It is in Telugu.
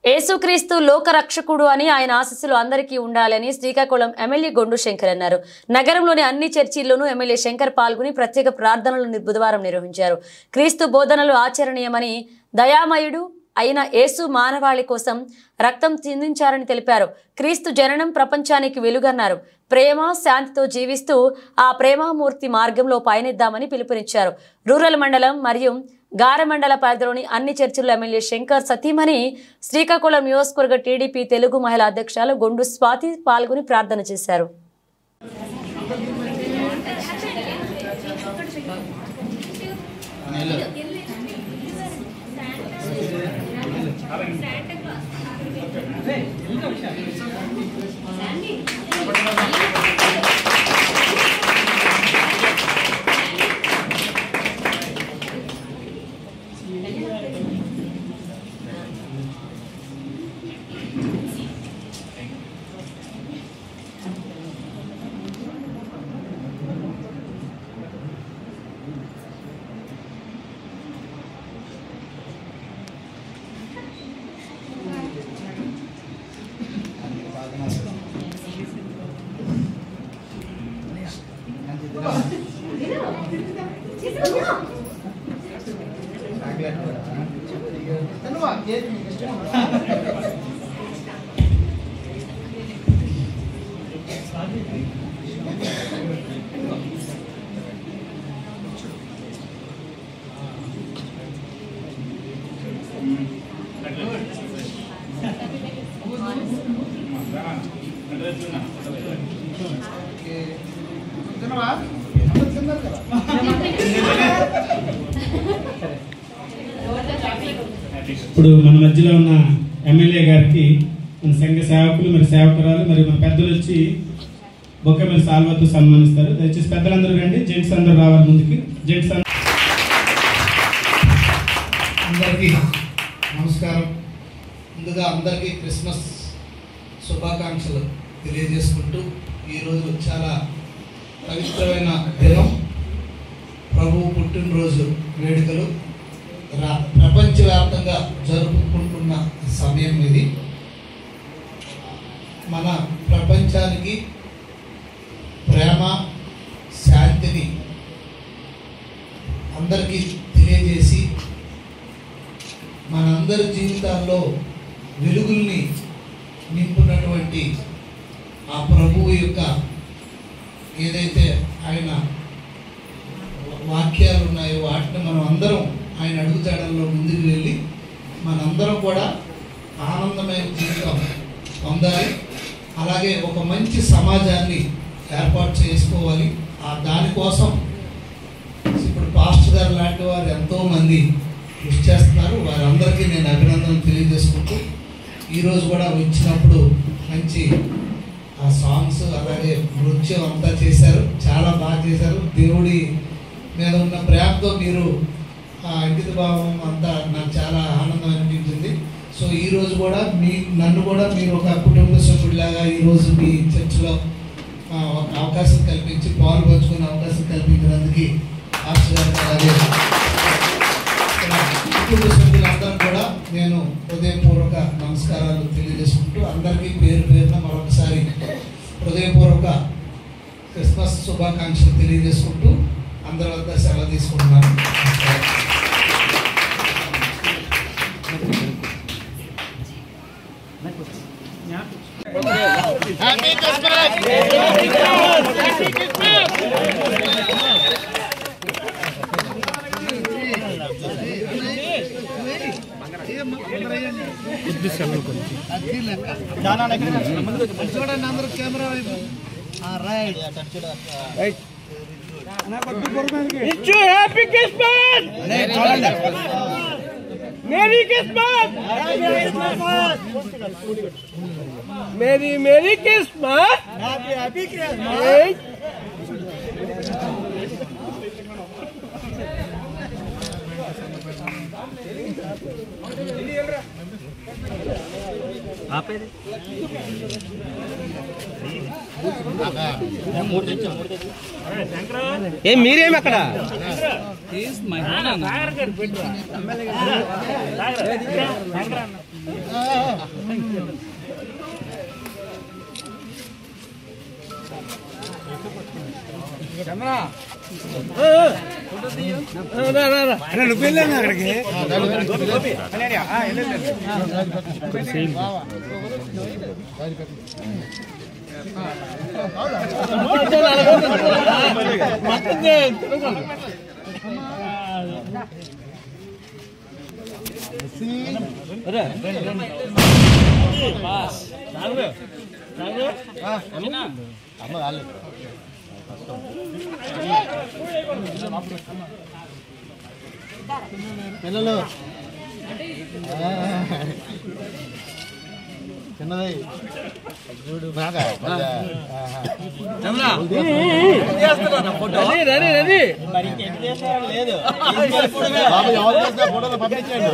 యేసుక్రీస్తు లోకరక్షకుడు అని ఆయన ఆశీస్సులు అందరికీ ఉండాలని శ్రీకాకుళం ఎమ్మెల్యే గొండు శంకర్ అన్నారు. నగరంలోని అన్ని చర్చిల్లోనూ ఎమ్మెల్యే శంకర్ పాల్గొని ప్రత్యేక ప్రార్థనలు బుధవారం నిర్వహించారు. క్రీస్తు బోధనలు ఆచరణీయమని, దయామయుడు అయిన యేసు మానవాళి కోసం రక్తం చిందించారని తెలిపారు. క్రీస్తు జననం ప్రపంచానికి వెలుగన్నారు. ప్రేమ శాంతితో జీవిస్తూ ఆ ప్రేమామూర్తి మార్గంలో పయనిద్దామని పిలుపునిచ్చారు. రూరల్ మండలం మరియు గారమండల పరిధిలోని అన్ని చర్చిల్లో ఎమ్మెల్యే శంకర్ సతీమణి శ్రీకాకుళం నియోజకవర్గ టీడీపీ తెలుగు మహిళా అధ్యక్షురాలు గొండు స్వాతి పాల్గొని ప్రార్థన చేశారు. ఇప్పుడు మన మధ్యలో ఉన్న ఎమ్మెల్యే గారికి మన సంఘ సేవకులు మరి సేవకురాలు మరి మన పెద్దలు వచ్చి బొక్క మీద సాల్వాతో సన్మానిస్తారు. దయచేసి పెద్దలందరూ రండి. జెంట్స్ అందరూ రావాలి ముందుకి. జెంట్స్ అందరికీ నమస్కారం. ముందుగా అందరికీ క్రిస్మస్ శుభాకాంక్షలు తెలియజేసుకుంటూ ఈరోజు చాలా పవిత్రమైన దినం, ప్రభువు పుట్టినరోజు వేడుకలు ప్రపంచవ్యాప్తంగా జరుపుకుంటున్న సమయం ఇది. మన ప్రపంచానికి ప్రేమ శాంతిని అందరికీ తెలియజేసి మనందరి జీవితాల్లో వెలుగుల్ని నింపున్నటువంటి ఆ ప్రభువు యొక్క ఏదైతే ఆయన వాక్యాలు ఉన్నాయో వాటిని మనం అందరం ఆయన అడుగుజాడల్లో ముందుకు వెళ్ళి మనందరం కూడా ఆనందమైన జీవితం పొందాలి. అలాగే ఒక మంచి సమాజాన్ని ఏర్పాటు చేసుకోవాలి. దానికోసం ఇప్పుడు పాస్టర్ గారు లాంటి వారు ఎంతోమంది కృషి చేస్తున్నారు. వారందరికీ నేను అభినందనలు తెలియజేసుకుంటూ ఈరోజు కూడా వచ్చినప్పుడు మంచి సాంగ్స్ అలాగే నృత్యం అంతా చేశారు. చాలా బాగా చేశారు. దేవుడి మీద ఉన్న ప్రేమతో మీరు అంకిత భావం అంతా నాకు చాలా ఆనందం అనిపించింది. సో ఈరోజు కూడా నన్ను కూడా మీరు ఒక కుటుంబ సభ్యుడిలాగా ఈరోజు మీ చర్చిలో ఒక అవకాశం కల్పించి పాల్గొంచుకునే అవకాశం కల్పించినందుకు అలాగే కుటుంబ సభ్యులందరూ కూడా నేను హృదయపూర్వక నమస్కారాలు తెలియజేసుకుంటూ అందరికీ పేరు పేరున మరొకసారి హృదయపూర్వక క్రిస్మస్ శుభాకాంక్షలు తెలియజేసుకుంటూ అందరి వద్ద సెలవు తీసుకుంటున్నాను. Happy Christmas! Merry Christmas! Merry Christmas! Happy Christmas! మీరేమి అక్కడ నువ్వు వెళ్ళాను అక్కడికి పిల్లలు చిన్నది ఫోటోలు పంపించండి.